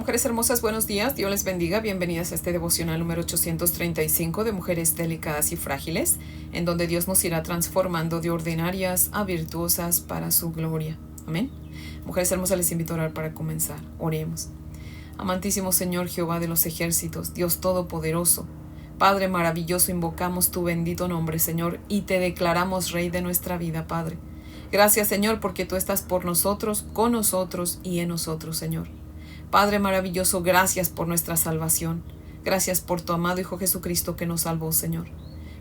Mujeres hermosas, buenos días, Dios les bendiga, bienvenidas a este devocional número 835 de Mujeres Delicadas y Frágiles, en donde Dios nos irá transformando de ordinarias a virtuosas para su gloria. Amén. Mujeres hermosas, les invito a orar para comenzar. Oremos. Amantísimo Señor Jehová de los ejércitos, Dios todopoderoso, Padre maravilloso, invocamos tu bendito nombre, Señor, y te declaramos Rey de nuestra vida, Padre. Gracias, Señor, porque tú estás por nosotros, con nosotros y en nosotros, Señor. Padre maravilloso, gracias por nuestra salvación. Gracias por tu amado Hijo Jesucristo que nos salvó, Señor.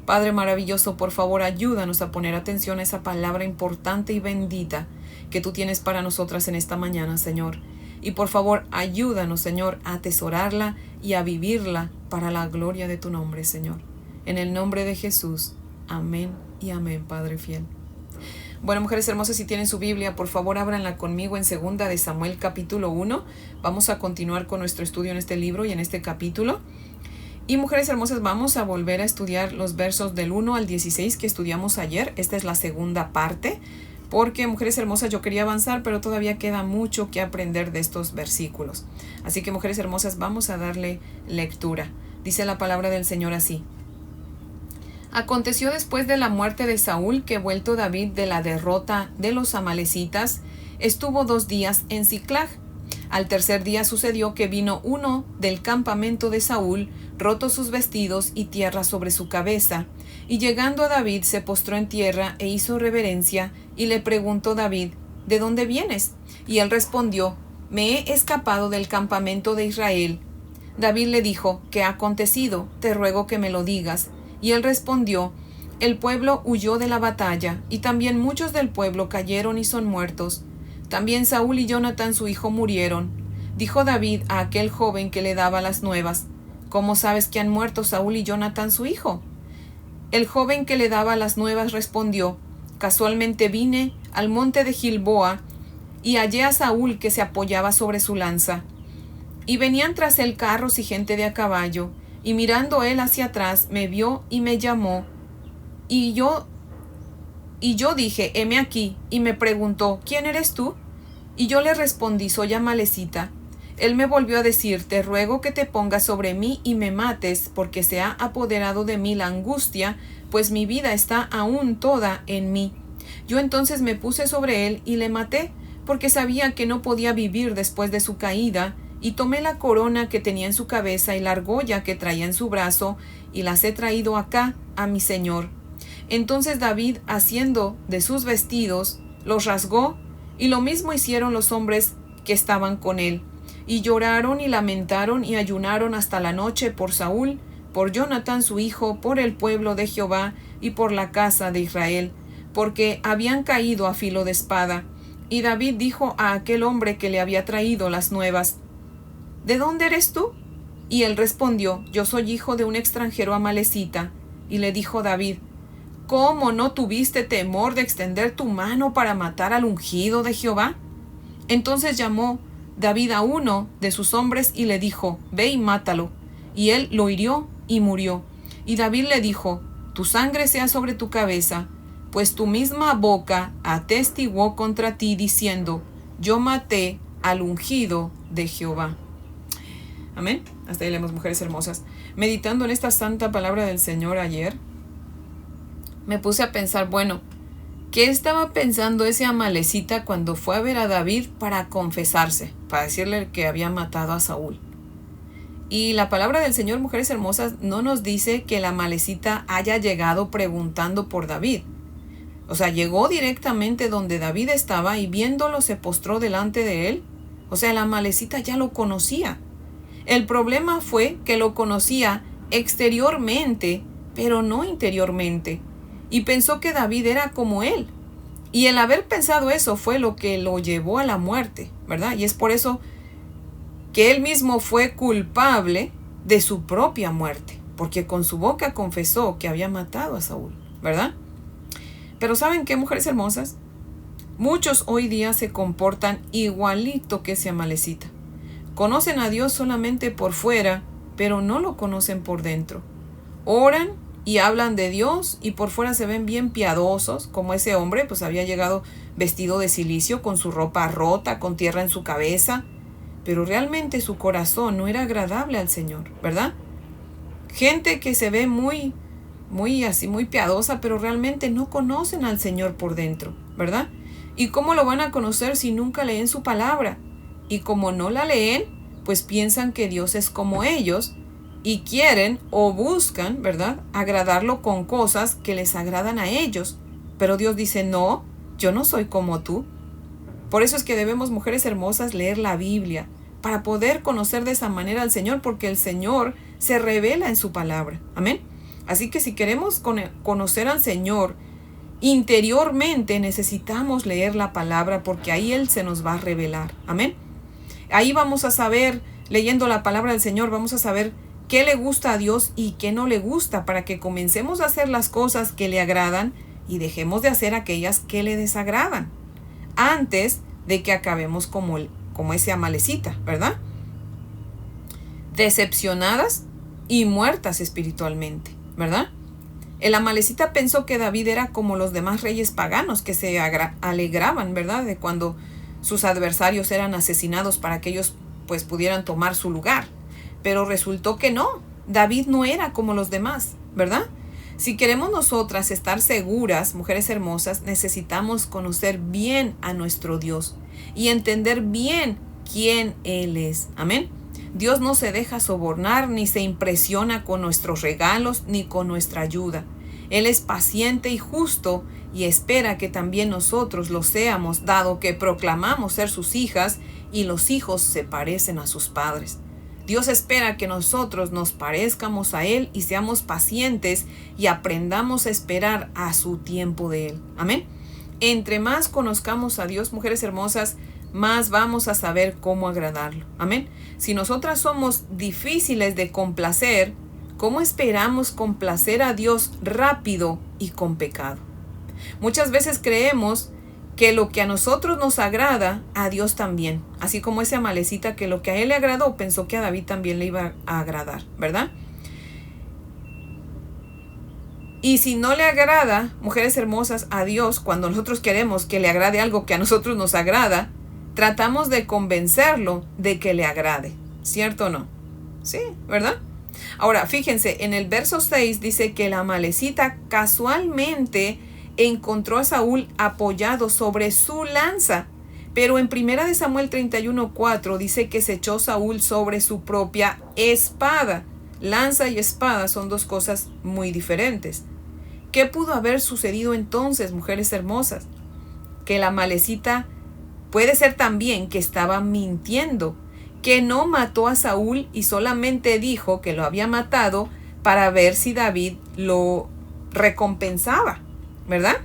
Padre maravilloso, por favor, ayúdanos a poner atención a esa palabra importante y bendita que tú tienes para nosotras en esta mañana, Señor. Y por favor, ayúdanos, Señor, a atesorarla y a vivirla para la gloria de tu nombre, Señor. En el nombre de Jesús. Amén y amén, Padre fiel. Bueno, mujeres hermosas, si tienen su Biblia, por favor, ábranla conmigo en 2 de Samuel capítulo 1. Vamos a continuar con nuestro estudio en este libro y en este capítulo. Y mujeres hermosas, vamos a volver a estudiar los versos del 1 al 16 que estudiamos ayer. Esta es la segunda parte, porque mujeres hermosas, yo quería avanzar, pero todavía queda mucho que aprender de estos versículos. Así que mujeres hermosas, vamos a darle lectura. Dice la palabra del Señor así. Aconteció después de la muerte de Saúl que, vuelto David de la derrota de los amalecitas, estuvo 2 días en Siclag. Al tercer día sucedió que vino uno del campamento de Saúl, rotos sus vestidos y tierra sobre su cabeza, y llegando a David se postró en tierra e hizo reverencia, y le preguntó David, ¿de dónde vienes? Y él respondió, me he escapado del campamento de Israel. David le dijo, ¿qué ha acontecido? Te ruego que me lo digas. Y él respondió, el pueblo huyó de la batalla, y también muchos del pueblo cayeron y son muertos. También Saúl y Jonatán su hijo murieron. Dijo David a aquel joven que le daba las nuevas, ¿cómo sabes que han muerto Saúl y Jonatán su hijo? El joven que le daba las nuevas respondió, casualmente vine al monte de Gilboa, y hallé a Saúl que se apoyaba sobre su lanza. Y venían tras él carros y gente de a caballo, y mirando él hacia atrás, me vio y me llamó. Y yo dije, heme aquí, y me preguntó, ¿quién eres tú? Y yo le respondí, soy amalecita. Él me volvió a decir, te ruego que te pongas sobre mí y me mates, porque se ha apoderado de mí la angustia, pues mi vida está aún toda en mí. Yo entonces me puse sobre él y le maté, porque sabía que no podía vivir después de su caída, y tomé la corona que tenía en su cabeza y la argolla que traía en su brazo, y las he traído acá a mi señor. Entonces David, haciendo de sus vestidos, los rasgó, y lo mismo hicieron los hombres que estaban con él. Y lloraron y lamentaron y ayunaron hasta la noche por Saúl, por Jonatán su hijo, por el pueblo de Jehová y por la casa de Israel, porque habían caído a filo de espada. Y David dijo a aquel hombre que le había traído las nuevas, ¿de dónde eres tú? Y él respondió, yo soy hijo de un extranjero amalecita. Y le dijo David, ¿cómo no tuviste temor de extender tu mano para matar al ungido de Jehová? Entonces llamó David a uno de sus hombres y le dijo, ve y mátalo. Y él lo hirió y murió. Y David le dijo, tu sangre sea sobre tu cabeza, pues tu misma boca atestiguó contra ti diciendo, yo maté al ungido de Jehová. Amén. Hasta ahí leemos, mujeres hermosas. Meditando en esta santa palabra del Señor ayer, me puse a pensar, bueno, ¿qué estaba pensando ese amalecita cuando fue a ver a David para confesarse, para decirle que había matado a Saúl? Y la palabra del Señor, mujeres hermosas, no nos dice que el amalecita haya llegado preguntando por David. O sea, llegó directamente donde David estaba y viéndolo se postró delante de él. O sea, el amalecita ya lo conocía. El problema fue que lo conocía exteriormente, pero no interiormente. Y pensó que David era como él. Y el haber pensado eso fue lo que lo llevó a la muerte, ¿verdad? Y es por eso que él mismo fue culpable de su propia muerte, porque con su boca confesó que había matado a Saúl, ¿verdad? Pero ¿saben qué, mujeres hermosas? Muchos hoy día se comportan igualito que ese amalecita. Conocen a Dios solamente por fuera, pero no lo conocen por dentro. Oran y hablan de Dios y por fuera se ven bien piadosos, como ese hombre, pues había llegado vestido de cilicio, con su ropa rota, con tierra en su cabeza. pero realmente su corazón no era agradable al Señor, ¿verdad? Gente que se ve muy piadosa, pero realmente no conocen al Señor por dentro, ¿verdad? ¿Y cómo lo van a conocer si nunca leen su palabra? Y como no la leen, pues piensan que Dios es como ellos y quieren o buscan, ¿verdad?, agradarlo con cosas que les agradan a ellos. Pero Dios dice, no, yo no soy como tú. Por eso es que debemos, mujeres hermosas, leer la Biblia para poder conocer de esa manera al Señor, porque el Señor se revela en su palabra. Amén. Así que si queremos conocer al Señor interiormente, necesitamos leer la palabra, porque ahí Él se nos va a revelar. Amén. Ahí vamos a saber, leyendo la palabra del Señor, vamos a saber qué le gusta a Dios y qué no le gusta, para que comencemos a hacer las cosas que le agradan y dejemos de hacer aquellas que le desagradan, antes de que acabemos como ese amalecita, ¿verdad? Decepcionadas y muertas espiritualmente, ¿verdad? El amalecita pensó que David era como los demás reyes paganos que se alegraban, ¿verdad?, de cuando sus adversarios eran asesinados para que ellos pues pudieran tomar su lugar. Pero resultó que no, David no era como los demás, ¿verdad? Si queremos nosotras estar seguras, mujeres hermosas, necesitamos conocer bien a nuestro Dios y entender bien quién Él es. Amén. Dios no se deja sobornar ni se impresiona con nuestros regalos ni con nuestra ayuda. Él es paciente y justo y espera que también nosotros lo seamos, dado que proclamamos ser sus hijas y los hijos se parecen a sus padres. Dios espera que nosotros nos parezcamos a Él y seamos pacientes y aprendamos a esperar a su tiempo de Él. Amén. Entre más conozcamos a Dios, mujeres hermosas, más vamos a saber cómo agradarlo. Amén. Si nosotras somos difíciles de complacer, ¿cómo esperamos complacer a Dios rápido y con pecado? Muchas veces creemos que lo que a nosotros nos agrada, a Dios también. Así como ese amalecita, que lo que a él le agradó, pensó que a David también le iba a agradar, ¿verdad? Y si no le agrada, mujeres hermosas, a Dios, cuando nosotros queremos que le agrade algo que a nosotros nos agrada, tratamos de convencerlo de que le agrade. ¿Cierto o no? Sí, ¿verdad? Ahora, fíjense, en el verso 6 dice que la amalecita casualmente encontró a Saúl apoyado sobre su lanza. Pero en 1 Samuel 31:4 dice que se echó Saúl sobre su propia espada. Lanza y espada son dos cosas muy diferentes. ¿Qué pudo haber sucedido entonces, mujeres hermosas? Que la amalecita puede ser también que estaba mintiendo, que no mató a Saúl y solamente dijo que lo había matado para ver si David lo recompensaba, ¿verdad?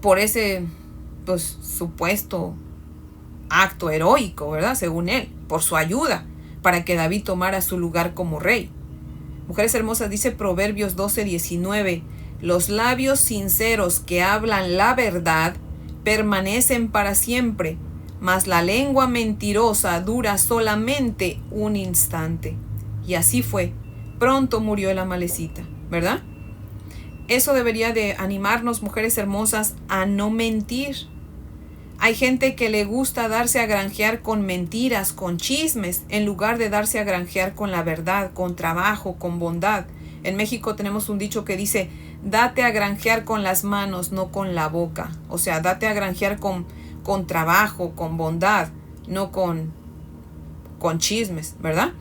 Por ese supuesto acto heroico, ¿verdad? Según él, por su ayuda, para que David tomara su lugar como rey. Mujeres hermosas, dice Proverbios 12:19, los labios sinceros que hablan la verdad permanecen para siempre, mas la lengua mentirosa dura solamente un instante. Y así fue, pronto murió el amalecita, ¿verdad? Eso debería de animarnos, mujeres hermosas, a no mentir. Hay gente que le gusta darse a granjear con mentiras, con chismes, en lugar de darse a granjear con la verdad, con trabajo, con bondad. En México tenemos un dicho que dice, date a granjear con las manos, no con la boca. O sea, date a granjear con trabajo, con bondad, no con chismes, ¿verdad?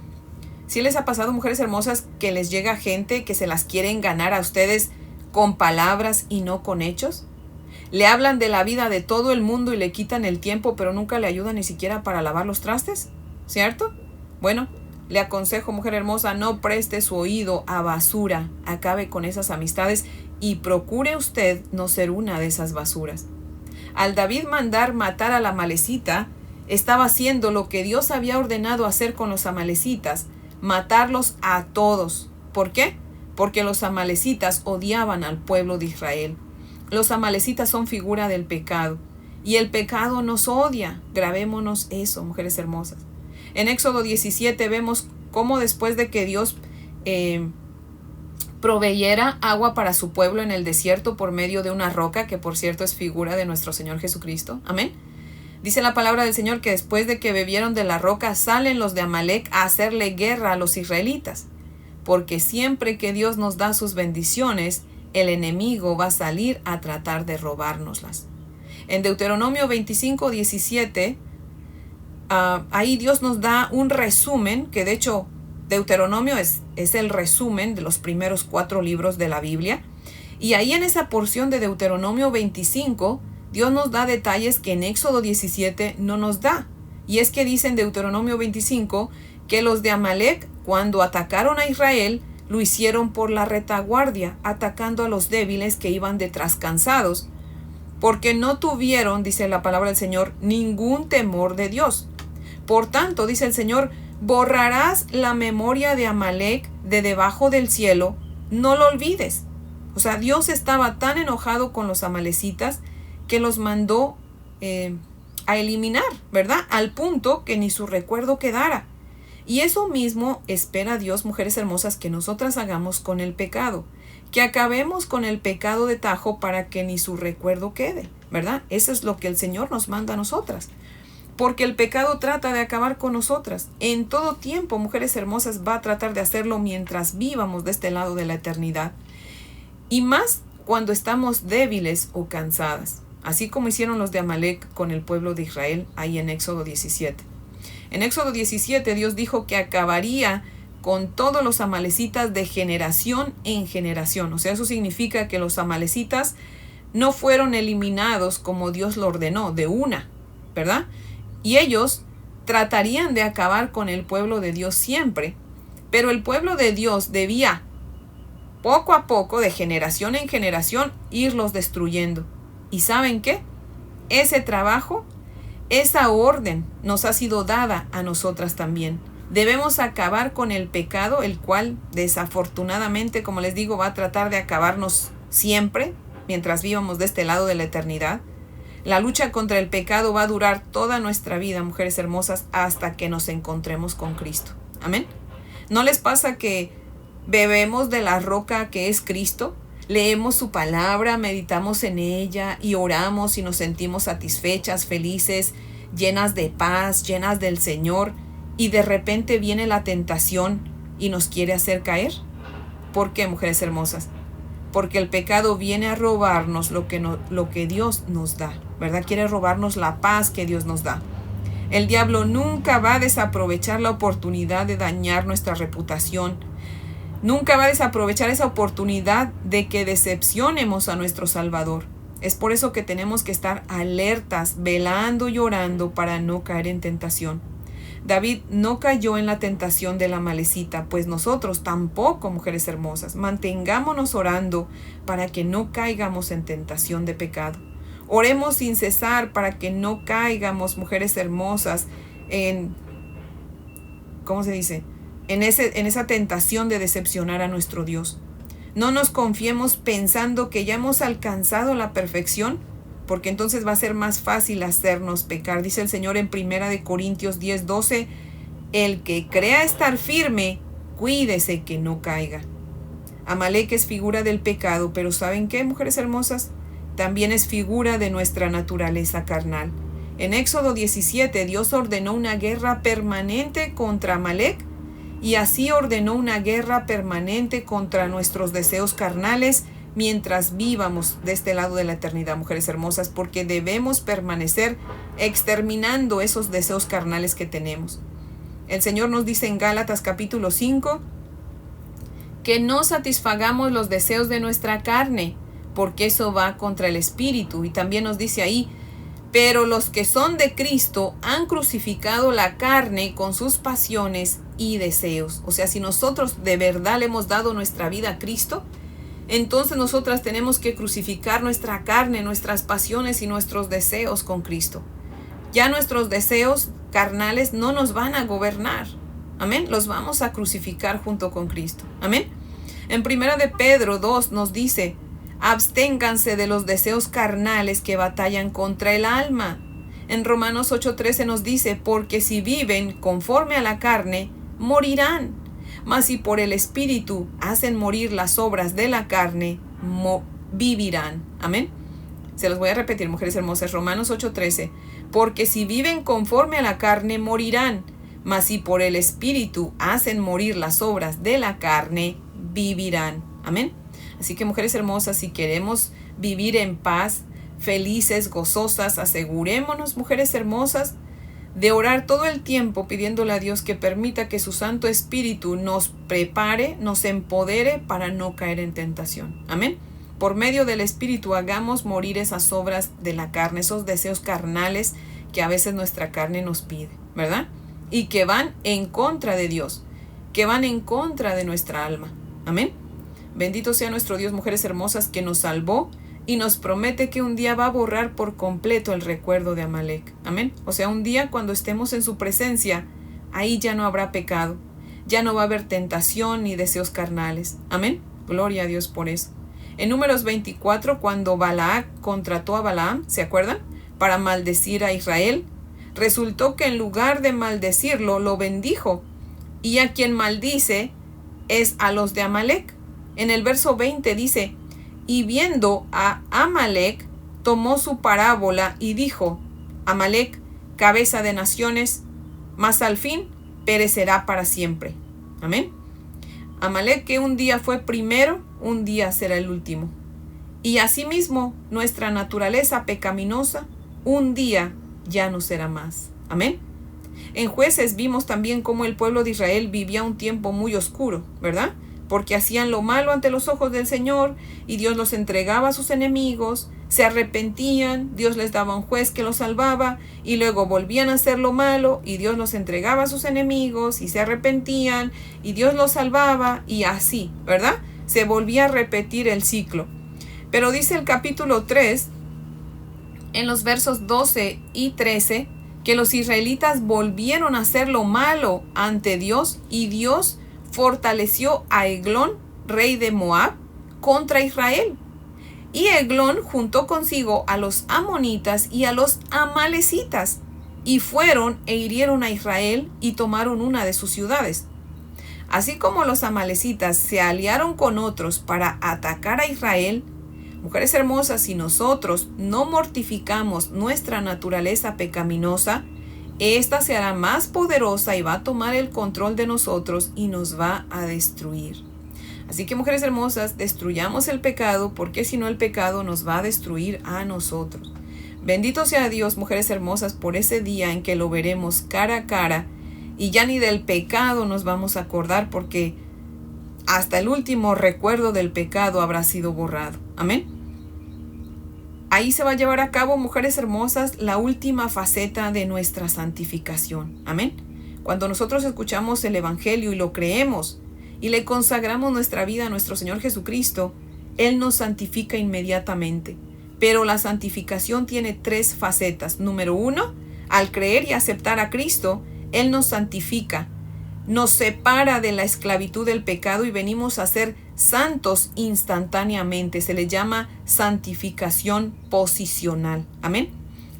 ¿Sí les ha pasado, mujeres hermosas, que les llega gente que se las quieren ganar a ustedes con palabras y no con hechos? Le hablan de la vida de todo el mundo y le quitan el tiempo, pero nunca le ayudan ni siquiera para lavar los trastes, ¿cierto? Bueno, le aconsejo, mujer hermosa, no preste su oído a basura, acabe con esas amistades y procure usted no ser una de esas basuras. Al David mandar matar a la amalecita, estaba haciendo lo que Dios había ordenado hacer con los amalecitas, matarlos a todos. ¿Por qué? Porque los amalecitas odiaban al pueblo de Israel. Los amalecitas son figura del pecado y el pecado nos odia. Grabémonos eso, mujeres hermosas. En Éxodo 17 vemos cómo después de que Dios proveyera agua para su pueblo en el desierto por medio de una roca, que por cierto es figura de nuestro Señor Jesucristo. Amén. Dice la palabra del Señor que después de que bebieron de la roca, salen los de Amalec a hacerle guerra a los israelitas. Porque siempre que Dios nos da sus bendiciones, el enemigo va a salir a tratar de robárnoslas. En Deuteronomio 25:17, ahí Dios nos da un resumen, que de hecho Deuteronomio es el resumen de los primeros 4 libros de la Biblia. Y ahí en esa porción de Deuteronomio 25, Dios nos da detalles que en Éxodo 17 no nos da. Y es que dice en Deuteronomio 25 que los de Amalec, cuando atacaron a Israel, lo hicieron por la retaguardia, atacando a los débiles que iban detrás cansados, porque no tuvieron, dice la palabra del Señor, ningún temor de Dios. Por tanto, dice el Señor, borrarás la memoria de Amalec de debajo del cielo, no lo olvides. O sea, Dios estaba tan enojado con los amalecitas que los mandó a eliminar, ¿verdad? Al punto que ni su recuerdo quedara. Y eso mismo espera Dios, mujeres hermosas, que nosotras hagamos con el pecado. Que acabemos con el pecado de tajo para que ni su recuerdo quede, ¿verdad? Eso es lo que el Señor nos manda a nosotras. Porque el pecado trata de acabar con nosotras. En todo tiempo, mujeres hermosas, va a tratar de hacerlo mientras vivamos de este lado de la eternidad. Y más cuando estamos débiles o cansadas. Así como hicieron los de Amalec con el pueblo de Israel ahí en Éxodo 17. En Éxodo 17 Dios dijo que acabaría con todos los amalecitas de generación en generación. O sea, eso significa que los amalecitas no fueron eliminados como Dios lo ordenó, de una, ¿verdad? Y ellos tratarían de acabar con el pueblo de Dios siempre, pero el pueblo de Dios debía poco a poco, de generación en generación, irlos destruyendo. ¿Y saben qué? Ese trabajo, esa orden nos ha sido dada a nosotras también. Debemos acabar con el pecado, el cual desafortunadamente, como les digo, va a tratar de acabarnos siempre, mientras vivamos de este lado de la eternidad. La lucha contra el pecado va a durar toda nuestra vida, mujeres hermosas, hasta que nos encontremos con Cristo. Amén. ¿No les pasa que bebemos de la roca que es Cristo? Leemos su palabra, meditamos en ella y oramos y nos sentimos satisfechas, felices, llenas de paz, llenas del Señor, y de repente viene la tentación y nos quiere hacer caer. ¿Por qué, mujeres hermosas? Porque el pecado viene a robarnos lo que Dios nos da, ¿verdad? Quiere robarnos la paz que Dios nos da. El diablo nunca va a desaprovechar la oportunidad de dañar nuestra reputación. Nunca va a desaprovechar esa oportunidad de que decepcionemos a nuestro Salvador. Es por eso que tenemos que estar alertas, velando y orando para no caer en tentación. David no cayó en la tentación de la amalecita, pues nosotros tampoco, mujeres hermosas. Mantengámonos orando para que no caigamos en tentación de pecado. Oremos sin cesar para que no caigamos, mujeres hermosas, en, ¿cómo se dice?, en esa tentación de decepcionar a nuestro Dios. No nos confiemos pensando que ya hemos alcanzado la perfección, porque entonces va a ser más fácil hacernos pecar. Dice el Señor en 1 Corintios 10:12, el que crea estar firme, cuídese que no caiga. Amalec es figura del pecado, pero ¿saben qué, mujeres hermosas? También es figura de nuestra naturaleza carnal. En Éxodo 17, Dios ordenó una guerra permanente contra Amalec, y así ordenó una guerra permanente contra nuestros deseos carnales mientras vivamos de este lado de la eternidad, mujeres hermosas, porque debemos permanecer exterminando esos deseos carnales que tenemos. El Señor nos dice en Gálatas capítulo 5 que no satisfagamos los deseos de nuestra carne, porque eso va contra el espíritu. Y también nos dice ahí, pero los que son de Cristo han crucificado la carne con sus pasiones y deseos. O sea, si nosotros de verdad le hemos dado nuestra vida a Cristo, entonces nosotras tenemos que crucificar nuestra carne, nuestras pasiones y nuestros deseos con Cristo. Ya nuestros deseos carnales no nos van a gobernar. Amén. Los vamos a crucificar junto con Cristo. Amén. En 1 de Pedro 2 nos dice, absténganse de los deseos carnales que batallan contra el alma. En Romanos 8:13 nos dice, porque si viven conforme a la carne, morirán. Mas si por el Espíritu hacen morir las obras de la carne, vivirán. Amén. Se los voy a repetir, mujeres hermosas. Romanos 8:13. porque si viven conforme a la carne, morirán, mas si por el Espíritu hacen morir las obras de la carne, vivirán. Amén. Así que, mujeres hermosas, si queremos vivir en paz, felices, gozosas, asegurémonos, mujeres hermosas, de orar todo el tiempo pidiéndole a Dios que permita que su Santo Espíritu nos prepare, nos empodere para no caer en tentación. Amén. Por medio del Espíritu hagamos morir esas obras de la carne, esos deseos carnales que a veces nuestra carne nos pide, ¿verdad? Y que van en contra de Dios, que van en contra de nuestra alma. Amén. Bendito sea nuestro Dios, mujeres hermosas, que nos salvó y nos promete que un día va a borrar por completo el recuerdo de Amalek. Amén. O sea, un día cuando estemos en su presencia, ahí ya no habrá pecado, ya no va a haber tentación ni deseos carnales. Amén. Gloria a Dios por eso. En Números 24, cuando Balac contrató a Balaam, ¿se acuerdan? Para maldecir a Israel, resultó que en lugar de maldecirlo, lo bendijo. Y a quien maldice es a los de Amalek. En el verso 20 dice: y viendo a Amalek, tomó su parábola y dijo: Amalek, cabeza de naciones, mas al fin perecerá para siempre. Amén. Amalek, que un día fue primero, un día será el último. Y asimismo, nuestra naturaleza pecaminosa, un día ya no será más. Amén. En Jueces vimos también cómo el pueblo de Israel vivía un tiempo muy oscuro, ¿verdad? Porque hacían lo malo ante los ojos del Señor y Dios los entregaba a sus enemigos, se arrepentían, Dios les daba un juez que los salvaba y luego volvían a hacer lo malo y Dios los entregaba a sus enemigos y se arrepentían y Dios los salvaba y así, ¿verdad? Se volvía a repetir el ciclo. Pero dice el capítulo 3, en los versos 12 y 13, que los israelitas volvieron a hacer lo malo ante Dios y Dios fortaleció a Eglón, rey de Moab, contra Israel. Y Eglón juntó consigo a los amonitas y a los amalecitas, y fueron e hirieron a Israel y tomaron una de sus ciudades. Así como los amalecitas se aliaron con otros para atacar a Israel, mujeres hermosas, si nosotros no mortificamos nuestra naturaleza pecaminosa, esta se hará más poderosa y va a tomar el control de nosotros y nos va a destruir. Así que, mujeres hermosas, destruyamos el pecado, porque si no el pecado nos va a destruir a nosotros. Bendito sea Dios, mujeres hermosas, por ese día en que lo veremos cara a cara y ya ni del pecado nos vamos a acordar, porque hasta el último recuerdo del pecado habrá sido borrado. Amén. Ahí se va a llevar a cabo, mujeres hermosas, la última faceta de nuestra santificación. Amén. Cuando nosotros escuchamos el Evangelio y lo creemos y le consagramos nuestra vida a nuestro Señor Jesucristo, Él nos santifica inmediatamente. Pero la santificación tiene 3 facetas. Número 1, al creer y aceptar a Cristo, Él nos santifica, nos separa de la esclavitud del pecado y venimos a ser santos instantáneamente. Se le llama santificación posicional. Amén.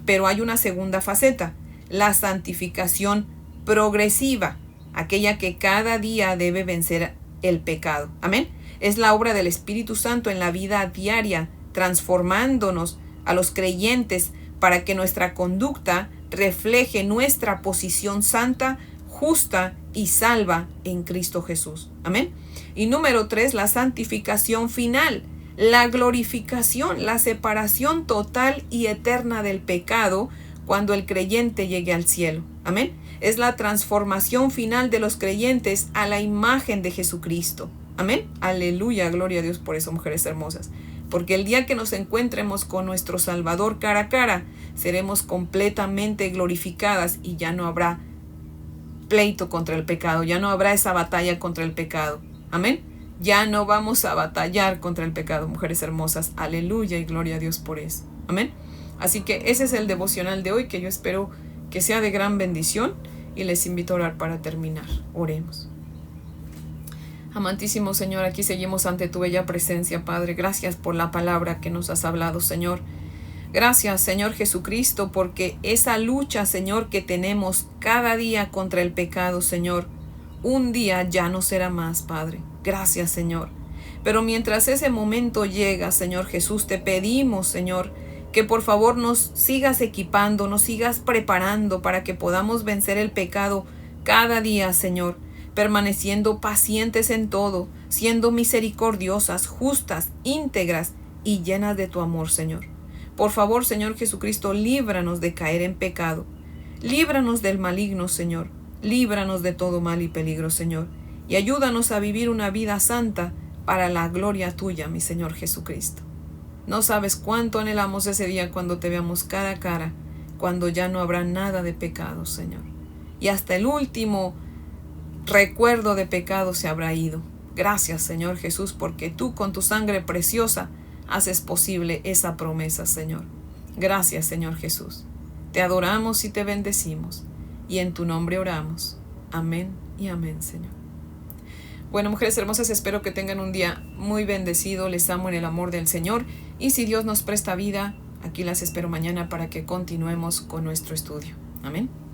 Pero hay una segunda faceta, la santificación progresiva, aquella que cada día debe vencer el pecado. Amén. Es la obra del Espíritu Santo en la vida diaria, transformándonos a los creyentes para que nuestra conducta refleje nuestra posición santa, justa y salva en Cristo Jesús. Amén. Y número 3, la santificación final, la glorificación, la separación total y eterna del pecado cuando el creyente llegue al cielo. Amén. Es la transformación final de los creyentes a la imagen de Jesucristo. Amén. Aleluya, gloria a Dios por eso, mujeres hermosas. Porque el día que nos encuentremos con nuestro Salvador cara a cara, seremos completamente glorificadas y ya no habrá pleito contra el pecado, ya no habrá esa batalla contra el pecado. Amén. Ya no vamos a batallar contra el pecado, mujeres hermosas. Aleluya y gloria a Dios por eso. Amén. Así que ese es el devocional de hoy, que yo espero que sea de gran bendición, y les invito a orar para terminar. Oremos. Amantísimo Señor, aquí seguimos ante tu bella presencia, Padre. Gracias por la palabra que nos has hablado, Señor. Gracias, Señor Jesucristo, porque esa lucha, Señor, que tenemos cada día contra el pecado, Señor, un día ya no será más, Padre. Gracias, Señor. Pero mientras ese momento llega, Señor Jesús, te pedimos, Señor, que por favor nos sigas equipando, nos sigas preparando para que podamos vencer el pecado cada día, Señor, permaneciendo pacientes en todo, siendo misericordiosas, justas, íntegras y llenas de tu amor, Señor. Por favor, Señor Jesucristo, líbranos de caer en pecado. Líbranos del maligno, Señor. Líbranos de todo mal y peligro, Señor. Y ayúdanos a vivir una vida santa para la gloria tuya, mi Señor Jesucristo. No sabes cuánto anhelamos ese día cuando te veamos cara a cara, cuando ya no habrá nada de pecado, Señor. Y hasta el último recuerdo de pecado se habrá ido. Gracias, Señor Jesús, porque tú con tu sangre preciosa haces posible esa promesa, Señor. Gracias, Señor Jesús. Te adoramos y te bendecimos, y en tu nombre oramos. Amén y amén, Señor. Bueno, mujeres hermosas, espero que tengan un día muy bendecido. Les amo en el amor del Señor, y si Dios nos presta vida, aquí las espero mañana para que continuemos con nuestro estudio. Amén.